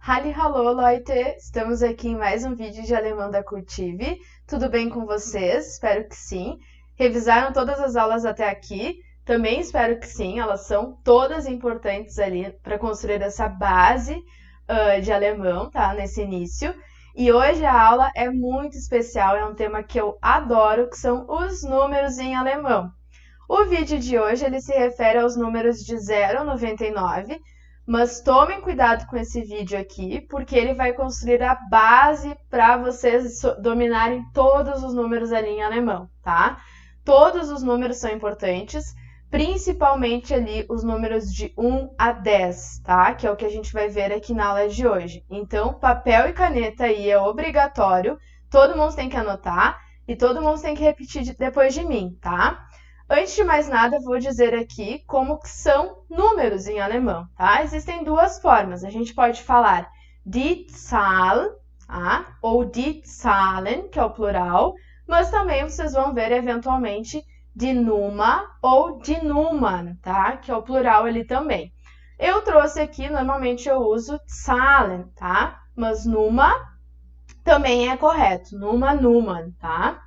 Hallihallo, Leute! Estamos aqui em mais um vídeo de alemão da Cultive. Tudo bem com vocês? Espero que sim. Revisaram todas as aulas até aqui? Também espero que sim. Elas são todas importantes ali para construir essa base de alemão, tá? Nesse início. E hoje a aula é muito especial, é um tema que eu adoro, que são os números em alemão. O vídeo de hoje ele se refere aos números de 0 a 99, mas tomem cuidado com esse vídeo aqui, porque ele vai construir a base para vocês dominarem todos os números ali em alemão, tá? Todos os números são importantes, principalmente ali os números de 1 a 10, tá? Que é o que a gente vai ver aqui na aula de hoje. Então, papel e caneta aí é obrigatório, todo mundo tem que anotar e todo mundo tem que repetir depois de mim, tá? Antes de mais nada, vou dizer aqui como que são números em alemão, tá? Existem duas formas. A gente pode falar die Zahl, tá? Ou die Zahlen, que é o plural, mas também vocês vão ver eventualmente die Nummer ou die Nummern, tá? Que é o plural ali também. Eu trouxe aqui, normalmente eu uso Zahlen, tá? Mas Nummer também é correto. Nummer, Nummern, tá?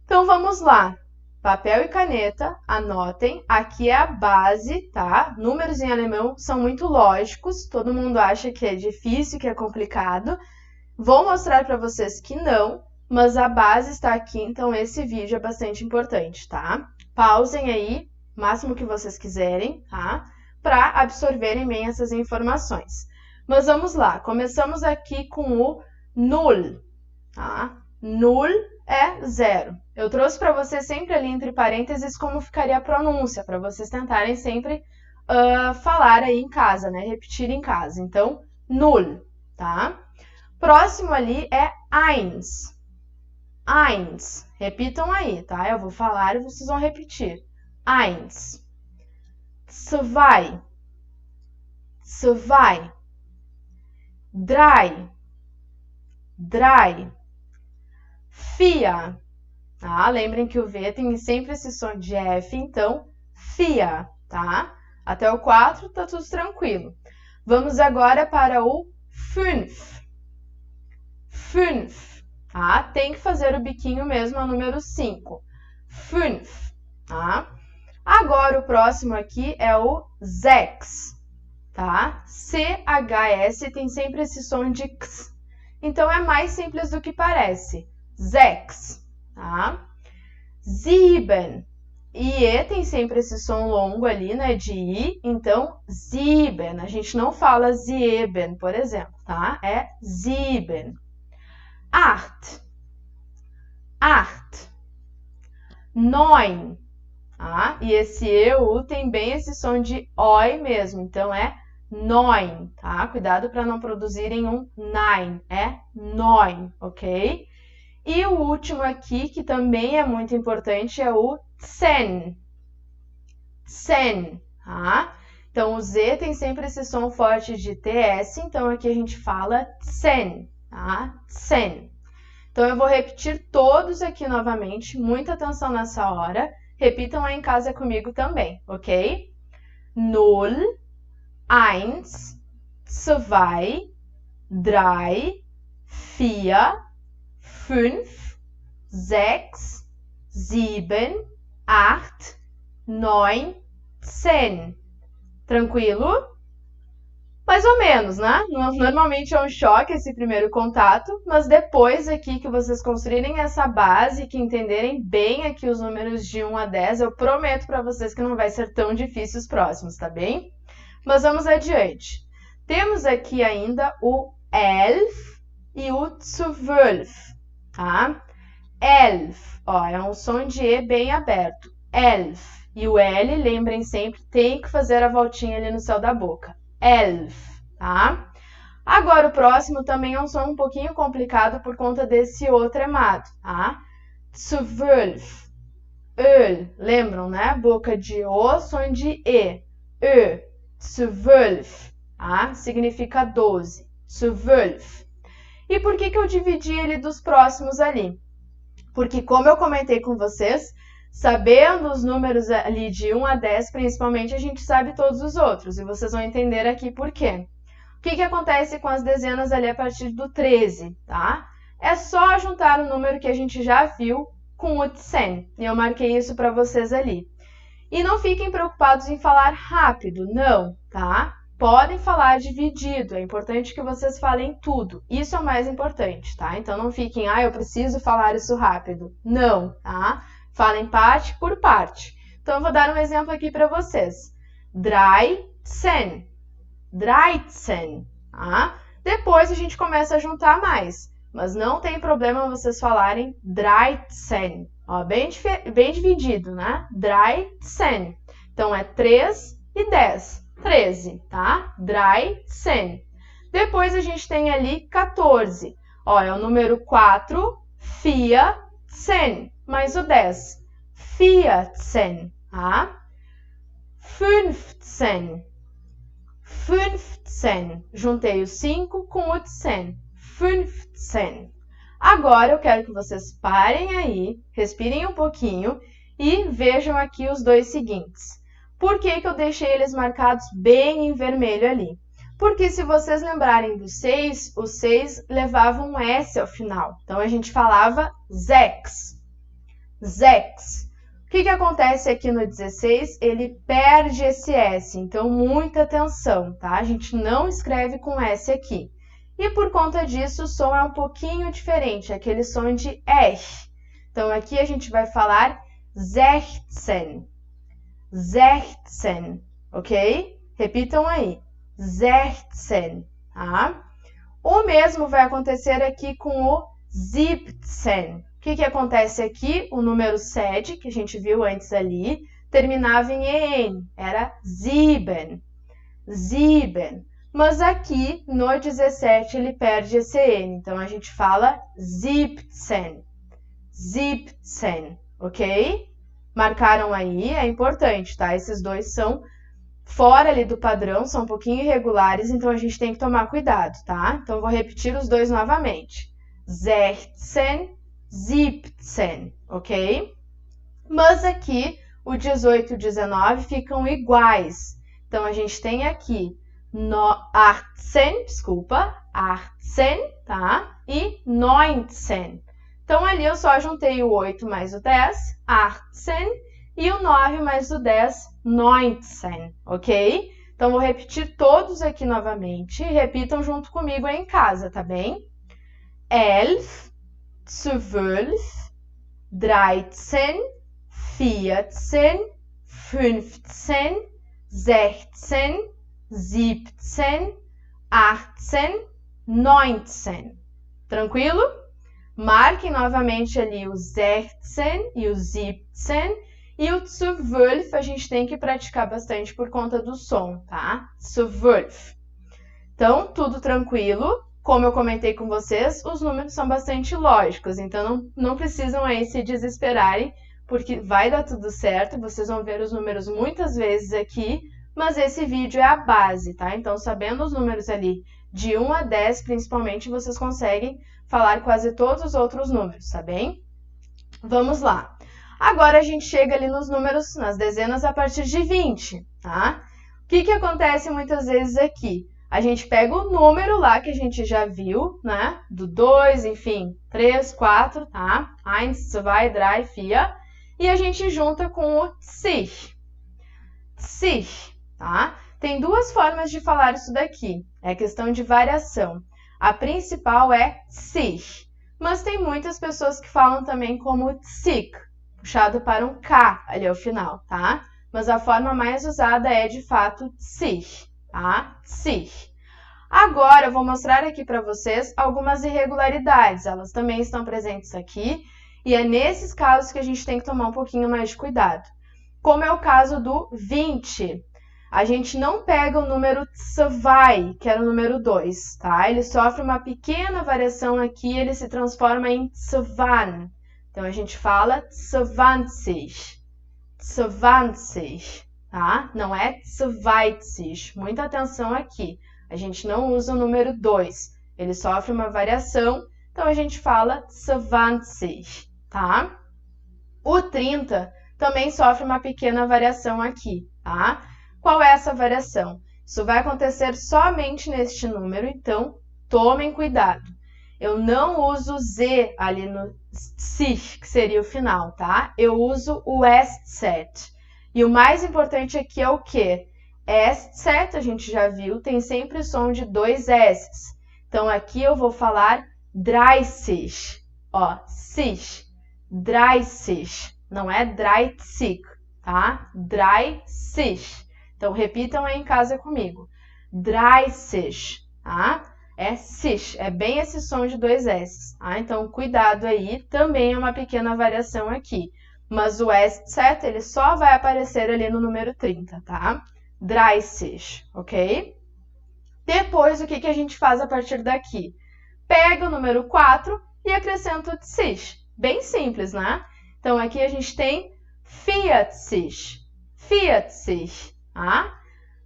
Então vamos lá. Papel e caneta, anotem, aqui é a base, tá? Números em alemão são muito lógicos, todo mundo acha que é difícil, que é complicado. Vou mostrar para vocês que não, mas a base está aqui, então esse vídeo é bastante importante, tá? Pausem aí, o máximo que vocês quiserem, tá? Para absorverem bem essas informações. Mas vamos lá, começamos aqui com o null, tá? Null é 0. Eu trouxe para vocês sempre ali entre parênteses como ficaria a pronúncia, para vocês tentarem sempre falar aí em casa, né? Repetir em casa. Então, null, tá? Próximo ali é eins. Eins. Repitam aí, tá? Eu vou falar e vocês vão repetir. Eins. Zwei. Zwei. Drei. Drei. Vier. Tá? Lembrem que o V tem sempre esse som de F, então, vier, tá? Até o 4 tá tudo tranquilo. Vamos agora para o fünf. Fünf, tá? Tem que fazer o biquinho mesmo ao número 5. Fünf, tá? Agora o próximo aqui é o sechs, tá? C-H-S tem sempre esse som de X. Então, é mais simples do que parece. Sechs, tá? Sieben. IE tem sempre esse som longo ali, né, de I, então sieben. A gente não fala sieben, por exemplo, tá? É sieben. Acht. Acht. Neun. Tá? E esse EU tem bem esse som de OI mesmo, então é neun, tá? Cuidado para não produzirem um nein, é neun, ok? E o último aqui, que também é muito importante, é o zehn. Zehn, tá? Então, o Z tem sempre esse som forte de TS, então aqui a gente fala zehn, tá? Zehn. Então, eu vou repetir todos aqui novamente, muita atenção nessa hora. Repitam aí em casa comigo também, ok? Null, eins, zwei, drei, vier, 5, 6, 7, 8, 9, 10. Tranquilo? Mais ou menos, né? Normalmente é um choque esse primeiro contato, mas depois aqui que vocês construírem essa base, que entenderem bem aqui os números de 1 a 10, eu prometo para vocês que não vai ser tão difícil os próximos, tá bem? Mas vamos adiante. Temos aqui ainda o elf e o zwölf. Tá? Elf, ó, é um som de E bem aberto. Elf. E o L, lembrem sempre, tem que fazer a voltinha ali no céu da boca. Elf, tá? Agora, o próximo também é um som um pouquinho complicado por conta desse O tremado, tá? Zwölf. Öl, lembram, né? Boca de O, som de E. Ö. Zwölf, tá? Significa 12. Zwölf. E por que eu dividi ele dos próximos ali? Porque, como eu comentei com vocês, sabendo os números ali de 1 a 10, principalmente, a gente sabe todos os outros. E vocês vão entender aqui por quê. que acontece com as dezenas ali a partir do 13, tá? É só juntar o número que a gente já viu com o 10. E eu marquei isso para vocês ali. E não fiquem preocupados em falar rápido, não, tá? Podem falar dividido, é importante que vocês falem tudo. Isso é o mais importante, tá? Então não fiquem, eu preciso falar isso rápido. Não, tá? Falem parte por parte. Então eu vou dar um exemplo aqui para vocês. 13. 13, tá? Depois a gente começa a juntar mais, mas não tem problema vocês falarem 13. Ó, bem dividido, né? 13. Então, é 3 e 10. 13, tá? 13. Depois a gente tem ali 14. Ó, é o número 4, 14, mais o 10. 14, tá? 15. 15. Juntei o 5 com o 10. 15. Agora eu quero que vocês parem aí, respirem um pouquinho e vejam aqui os dois seguintes. Por que eu deixei eles marcados bem em vermelho ali? Porque se vocês lembrarem do 6, o 6 levava um S ao final. Então a gente falava sechs. Sechs. O que acontece aqui no 16? Ele perde esse S, então muita atenção, tá? A gente não escreve com S aqui. E por conta disso, o som é um pouquinho diferente, aquele som de R. Então, aqui a gente vai falar 16. 16, ok? Repitam aí. 16, tá? O mesmo vai acontecer aqui com o 17. O que acontece aqui? O número 7, que a gente viu antes ali, terminava em EN. Era 7. 7. Mas aqui, no 17, ele perde esse N. Então, a gente fala 17. 17, ok? Marcaram aí, é importante, tá? Esses dois são fora ali do padrão, são um pouquinho irregulares, então a gente tem que tomar cuidado, tá? Então, vou repetir os dois novamente. 16, 17, ok? Mas aqui, o 18 e o 19 ficam iguais. Então, a gente tem aqui 18, desculpa, 18, tá? E 19. Então, ali eu só juntei o 8 mais o 10, 18, e o 9 mais o 10, 19, ok? Então, vou repetir todos aqui novamente. Repitam junto comigo aí em casa, tá bem? 11, 12, 13, 14, 15, 16, 17, 18, 19. Tranquilo? Marquem novamente ali o 16 e o 17. E o 12 a gente tem que praticar bastante por conta do som, tá? 12. Então, tudo tranquilo. Como eu comentei com vocês, os números são bastante lógicos. Então, não precisam aí se desesperarem, porque vai dar tudo certo. Vocês vão ver os números muitas vezes aqui. Mas esse vídeo é a base, tá? Então, sabendo os números ali de 1 a 10, principalmente, vocês conseguem falar quase todos os outros números, tá bem? Vamos lá. Agora, a gente chega ali nos números, nas dezenas a partir de 20, tá? O que acontece muitas vezes aqui? A gente pega o número lá que a gente já viu, né? Do 2, enfim, 3, 4, tá? 1, 2, 3, 4. E a gente junta com o 10. 10. Tá? Tem duas formas de falar isso daqui, é questão de variação. A principal é sich, mas tem muitas pessoas que falam também como tsik, puxado para um K ali ao final, tá? Mas a forma mais usada é, de fato, sich, tá? Sich. Agora, eu vou mostrar aqui para vocês algumas irregularidades, elas também estão presentes aqui, e é nesses casos que a gente tem que tomar um pouquinho mais de cuidado. Como é o caso do 20. A gente não pega o número zwei, que era o número 2, tá? Ele sofre uma pequena variação aqui, ele se transforma em zwan. Então, a gente fala 20. 20, tá? Não é 20. Muita atenção aqui. A gente não usa o número 2. Ele sofre uma variação, então a gente fala 20, tá? O 30 também sofre uma pequena variação aqui, tá? Qual é essa variação? Isso vai acontecer somente neste número, então tomem cuidado. Eu não uso Z ali no sich, que seria o final, tá? Eu uso o SZ. E o mais importante aqui é o quê? SZ, a gente já viu, tem sempre som de 2 S's. Então, aqui eu vou falar 30. Ó, sich. 30. Não é 30, tá? 30. Então, repitam aí em casa comigo. 30, tá? É sich, é bem esse som de 2 S's, tá? Então, cuidado aí, também é uma pequena variação aqui. Mas o SZ, ele só vai aparecer ali no número 30, tá? 30, ok? Depois, o que a gente faz a partir daqui? Pega o número 4 e acrescenta o sich. Bem simples, né? Então, aqui a gente tem 40, 40, tá?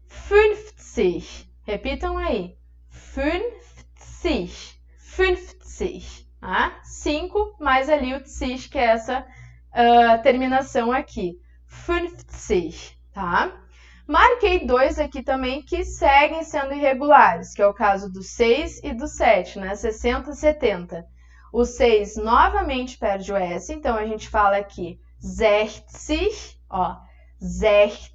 50, repitam aí. 50, 50, tá? 5 mais ali o sich, que é essa terminação aqui. 50, tá? Marquei 2 aqui também que seguem sendo irregulares, que é o caso do 6 e do 7, né? 60 e 70. O 6 novamente perde o S, então a gente fala aqui 60, ó. 60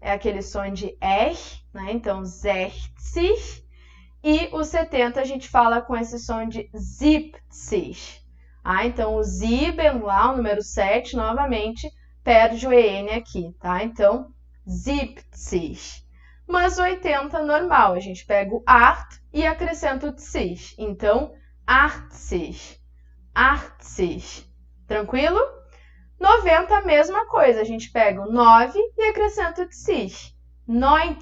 é aquele som de R, né? Então, 60. E o 70 a gente fala com esse som de 70. Ah, então, o sieben lá, o número 7, novamente, perde o EN aqui, tá? Então, 70. Mas 80 normal, a gente pega o art e acrescenta o sich. Então, 80, 80. Tranquilo? 90, a mesma coisa, a gente pega o 9 e acrescenta o sich. 90,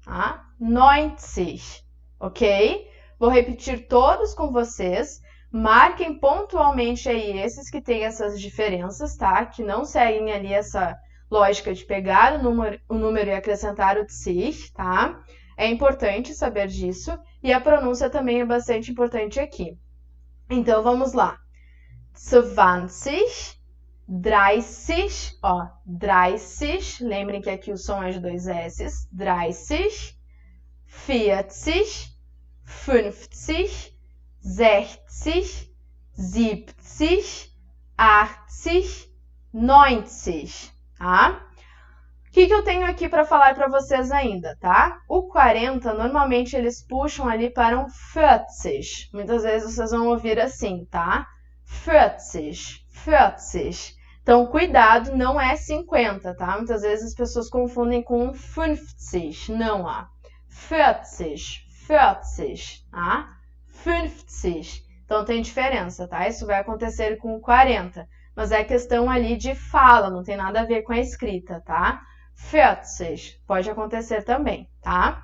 tá? 90, ok? Vou repetir todos com vocês. Marquem pontualmente aí esses que têm essas diferenças, tá? Que não seguem ali essa lógica de pegar o número e acrescentar o sich, tá? É importante saber disso. E a pronúncia também é bastante importante aqui. Então, vamos lá. 20, 30, ó, 30, lembrem que aqui o som é de 2 S's, 30, 40, 50, 60, 70, 80, 90, tá? O que eu tenho aqui para falar para vocês ainda, tá? O 40, normalmente eles puxam ali para um 40. Muitas vezes vocês vão ouvir assim, tá? 40, 40. Então, cuidado, não é 50, tá? Muitas vezes as pessoas confundem com 50. Não, ó. 40, 40, tá? 50. Então, tem diferença, tá? Isso vai acontecer com 40. Mas é questão ali de fala, não tem nada a ver com a escrita, tá? 40. Pode acontecer também, tá?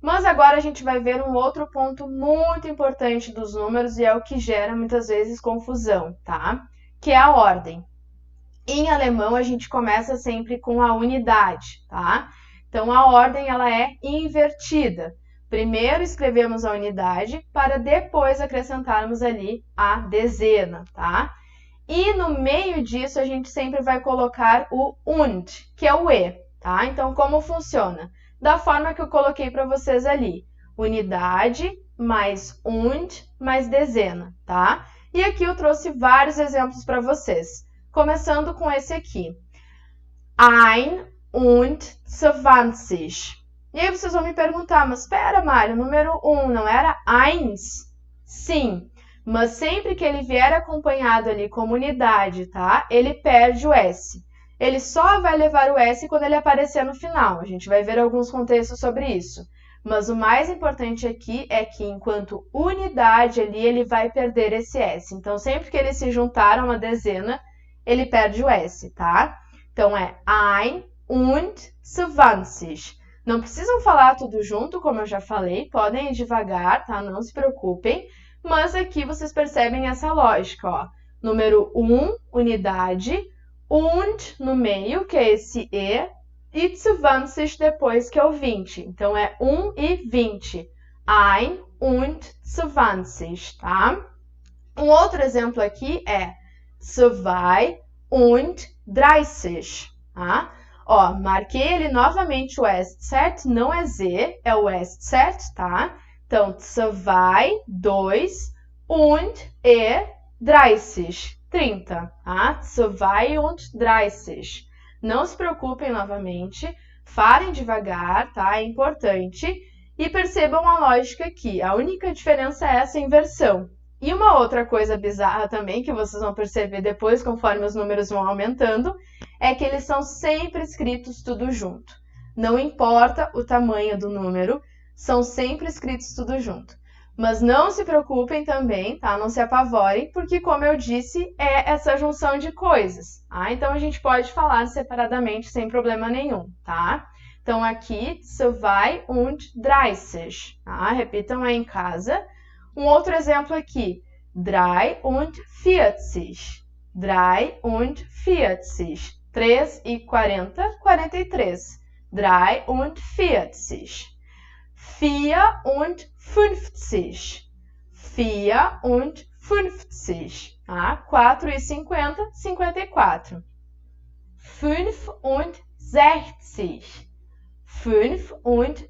Mas agora a gente vai ver um outro ponto muito importante dos números e é o que gera muitas vezes confusão, tá? Que é a ordem. Em alemão, a gente começa sempre com a unidade, tá? Então, a ordem ela é invertida. Primeiro escrevemos a unidade para depois acrescentarmos ali a dezena, tá? E no meio disso, a gente sempre vai colocar o und, que é o E, tá? Então, como funciona? Da forma que eu coloquei para vocês ali. Unidade mais und mais dezena, tá? E aqui eu trouxe vários exemplos para vocês. Começando com esse aqui. 21. E aí vocês vão me perguntar, mas espera, Mário, o número 1 não era 1? Sim, mas sempre que ele vier acompanhado ali como unidade, tá? Ele perde o S. Ele só vai levar o S quando ele aparecer no final. A gente vai ver alguns contextos sobre isso. Mas o mais importante aqui é que, enquanto unidade ali, ele vai perder esse S. Então, sempre que ele se juntar a uma dezena, ele perde o S, tá? Então, é 21. Não precisam falar tudo junto, como eu já falei. Podem ir devagar, tá? Não se preocupem. Mas aqui vocês percebem essa lógica, ó. Número 1, unidade. Und no meio, que é esse E. E 20 depois, que é o 20. Então, é 1 e 20. 21, tá? Um outro exemplo aqui é 32, tá? Ó, marquei ele novamente o est, certo? Não é Z, é o est, certo? Tá? Então, 2, 30. 30, tá? 32. Não se preocupem novamente, falem devagar, tá? É importante. E percebam a lógica aqui. A única diferença é essa inversão. E uma outra coisa bizarra também, que vocês vão perceber depois, conforme os números vão aumentando, é que eles são sempre escritos tudo junto. Não importa o tamanho do número, são sempre escritos tudo junto. Mas não se preocupem também, tá? Não se apavorem, porque, como eu disse, é essa junção de coisas. Tá? Então, a gente pode falar separadamente sem problema nenhum, tá? Então, aqui, 32. Tá? Repitam aí em casa. Um outro exemplo aqui, 43. 43. 3 e 40, 43. 43. 54. 54. Tá? 4 e 50, 54. 65.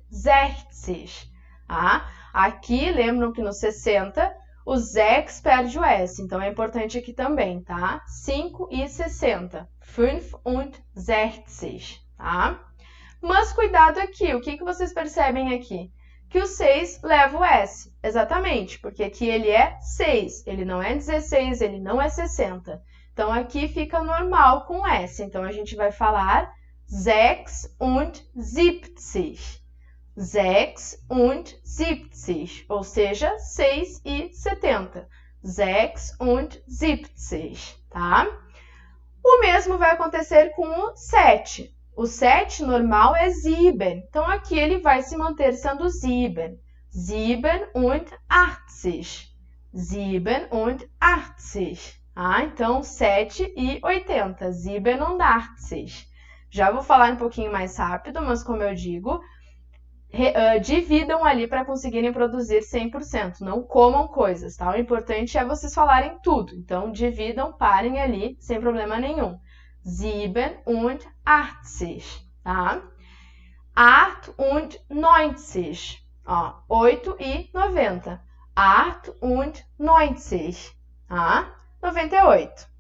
65. Tá? Aqui, lembram que no 60, o X perde o S, então é importante aqui também, tá? 5 e 60. 65, tá? Mas cuidado aqui, o que vocês percebem aqui? Que o 6 leva o S, exatamente, porque aqui ele é 6, ele não é 16, ele não é 60. Então, aqui fica normal com S, então a gente vai falar 76. 76, ou seja, 6 e 70. 76, tá? O mesmo vai acontecer com o 7. O 7 normal é 7. Então, aqui ele vai se manter sendo 7. 87. 87. Ah, então, 7 e 80. 87. Já vou falar um pouquinho mais rápido, mas como eu digo, dividam ali para conseguirem produzir 100%. Não comam coisas, tá? O importante é vocês falarem tudo. Então, dividam, parem ali, sem problema nenhum. 87, tá? 98. Ó, 8 e 90. 98, tá? 98.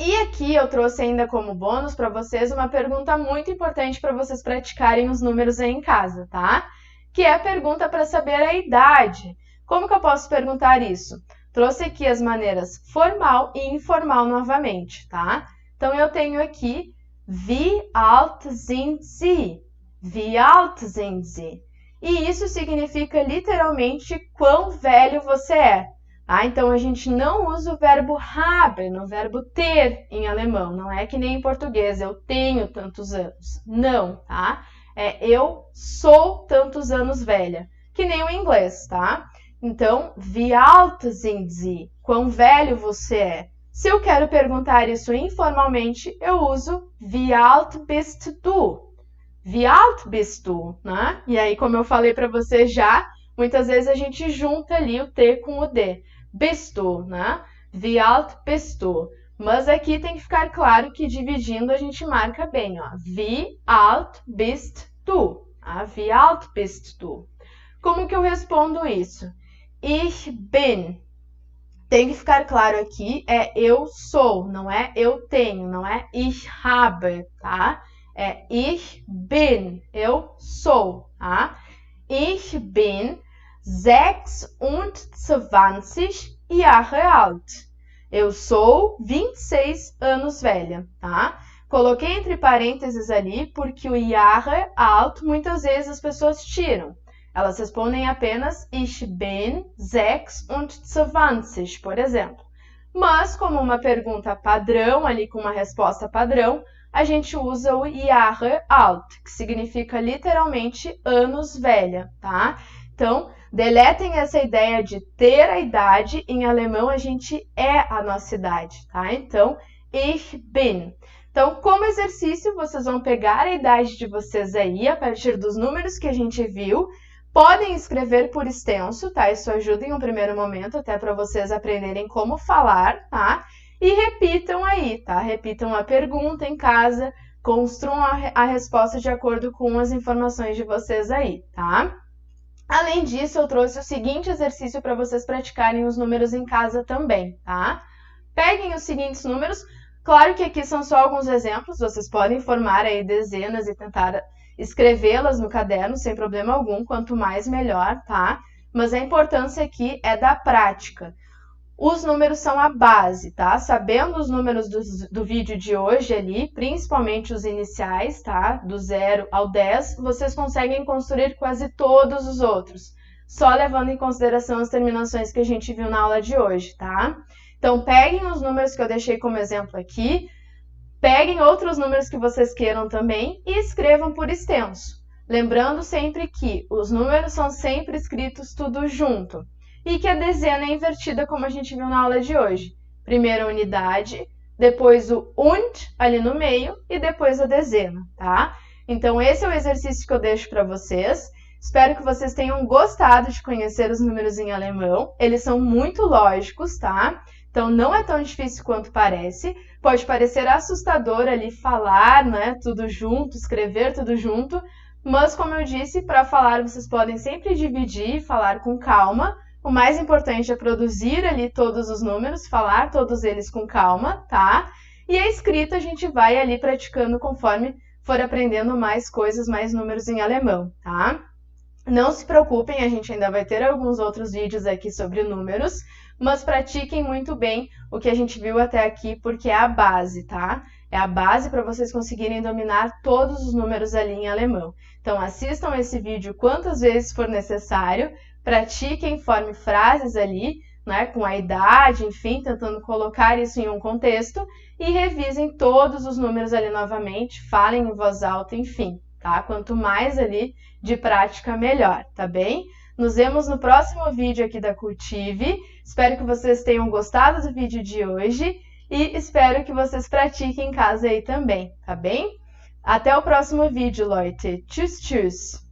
E aqui eu trouxe ainda como bônus para vocês uma pergunta muito importante para vocês praticarem os números aí em casa, tá? Que é a pergunta para saber a idade. Como que eu posso perguntar isso? Trouxe aqui as maneiras formal e informal novamente, tá? Então, eu tenho aqui Wie alt sind Sie? Wie alt sind Sie? E isso significa literalmente quão velho você é. Ah, então, a gente não usa o verbo haben, o verbo ter em alemão. Não é que nem em português, eu tenho tantos anos. Não, tá? É eu sou tantos anos velha. Que nem o inglês, tá? Então, wie alt sind Sie? Quão velho você é? Se eu quero perguntar isso informalmente, eu uso wie alt bist du? Wie alt bist du? Né? E aí, como eu falei para você já, muitas vezes a gente junta ali o T com o D. Bist du, né? Wie alt bist du? Mas aqui tem que ficar claro que dividindo a gente marca bem, ó. Wie alt bist du? Ah, wie alt bist du? Como que eu respondo isso? Ich bin. Tem que ficar claro aqui, é eu sou, não é eu tenho, não é ich habe, tá? É ich bin, eu sou, tá? Ich bin 26 Jahre alt. Eu sou 26 anos velha, tá? Coloquei entre parênteses ali porque o Jahre alt muitas vezes as pessoas tiram. Elas respondem apenas Ich bin 26, por exemplo. Mas, como uma pergunta padrão, ali com uma resposta padrão, a gente usa o Jahre alt, que significa literalmente anos velha, tá? Então, deletem essa ideia de ter a idade. Em alemão, a gente é a nossa idade, tá? Então, ich bin. Então, como exercício, vocês vão pegar a idade de vocês aí, a partir dos números que a gente viu. Podem escrever por extenso, tá? Isso ajuda em um primeiro momento, até para vocês aprenderem como falar, tá? E repitam aí, tá? Repitam a pergunta em casa, construam a resposta de acordo com as informações de vocês aí, tá? Além disso, eu trouxe o seguinte exercício para vocês praticarem os números em casa também, tá? Peguem os seguintes números. Claro que aqui são só alguns exemplos, vocês podem formar aí dezenas e tentar escrevê-las no caderno sem problema algum, quanto mais melhor, tá? Mas a importância aqui é da prática. Os números são a base, tá? Sabendo os números do vídeo de hoje ali, principalmente os iniciais, tá? Do 0 ao 10, vocês conseguem construir quase todos os outros, só levando em consideração as terminações que a gente viu na aula de hoje, tá? Então, peguem os números que eu deixei como exemplo aqui, peguem outros números que vocês queiram também e escrevam por extenso. Lembrando sempre que os números são sempre escritos tudo junto. E que a dezena é invertida, como a gente viu na aula de hoje. Primeiro a unidade, depois o und ali no meio e depois a dezena, tá? Então, esse é o exercício que eu deixo para vocês. Espero que vocês tenham gostado de conhecer os números em alemão. Eles são muito lógicos, tá? Então, não é tão difícil quanto parece. Pode parecer assustador ali falar, né? Tudo junto, escrever tudo junto. Mas, como eu disse, para falar vocês podem sempre dividir e falar com calma. O mais importante é produzir ali todos os números, falar todos eles com calma, tá? E a escrita a gente vai ali praticando conforme for aprendendo mais coisas, mais números em alemão, tá? Não se preocupem, a gente ainda vai ter alguns outros vídeos aqui sobre números, mas pratiquem muito bem o que a gente viu até aqui, porque é a base, tá? É a base para vocês conseguirem dominar todos os números ali em alemão. Então, assistam esse vídeo quantas vezes for necessário, pratiquem, formem frases ali, né, com a idade, enfim, tentando colocar isso em um contexto e revisem todos os números ali novamente, falem em voz alta, enfim, tá? Quanto mais ali de prática, melhor, tá bem? Nos vemos no próximo vídeo aqui da Cultive. Espero que vocês tenham gostado do vídeo de hoje e espero que vocês pratiquem em casa aí também, tá bem? Até o próximo vídeo, Leute. Tschüss, tschüss!